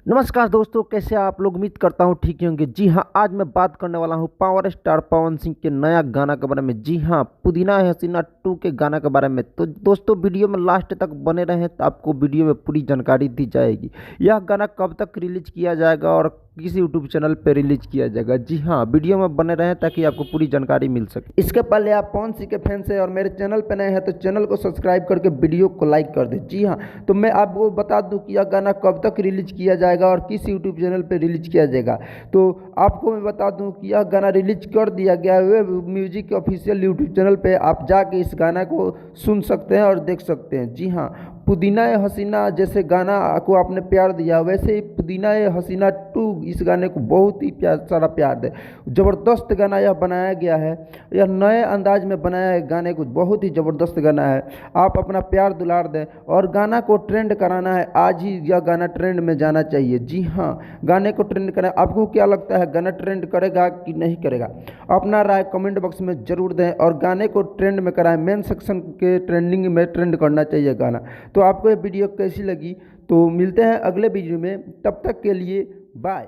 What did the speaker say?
नमस्कार दोस्तों, कैसे आप लोग? उम्मीद करता हूँ ठीक ही होंगे। जी हाँ, आज मैं बात करने वाला हूँ पावर स्टार पवन सिंह के नया गाना के बारे में। जी हाँ, पुदीना है हसीना 2 के गाना के बारे में। तो दोस्तों, वीडियो में लास्ट तक बने रहें तो आपको वीडियो में पूरी जानकारी दी जाएगी। यह गाना कब तक रिलीज किया जाएगा और किस यूट्यूब चैनल पर रिलीज किया जाएगा। जी हाँ, वीडियो में बने रहें ताकि आपको पूरी जानकारी मिल सके। इसके पहले आप पवन सिंह के फैंस हैं और मेरे चैनल पर नए हैं तो चैनल को सब्सक्राइब करके वीडियो को लाइक कर दें। जी हाँ, तो मैं आपको बता दूं कि यह गाना कब तक रिलीज किया जाएगा और किस यूट्यूब चैनल पे रिलीज किया जाएगा। तो आपको मैं बता दूं कि यह गाना रिलीज कर दिया गया है वेब म्यूजिक के ऑफिशियल यूट्यूब चैनल पे। आप जाके इस गाना को सुन सकते हैं और देख सकते हैं। जी हाँ, पुदीना ए हसीना जैसे गाना को आपने प्यार दिया, वैसे ही पुदीना ए हसीना 2 इस गाने को बहुत ही सारा प्यार दे। ज़बरदस्त गाना यह बनाया गया है। यह नए अंदाज में बनाया है गाने को, बहुत ही ज़बरदस्त गाना है। आप अपना प्यार दुलार दें और गाना को ट्रेंड कराना है। आज ही यह गाना ट्रेंड में जाना चाहिए। जी हाँ, गाने को ट्रेंड करें। आपको क्या लगता है, गाना ट्रेंड करेगा कि नहीं करेगा? अपना राय कमेंट बॉक्स में ज़रूर दें और गाने को ट्रेंड में कराएं। मेन सेक्शन के ट्रेंडिंग में ट्रेंड करना चाहिए गाना। तो आपको ये वीडियो कैसी लगी? तो मिलते हैं अगले वीडियो में, तब तक के लिए बाय।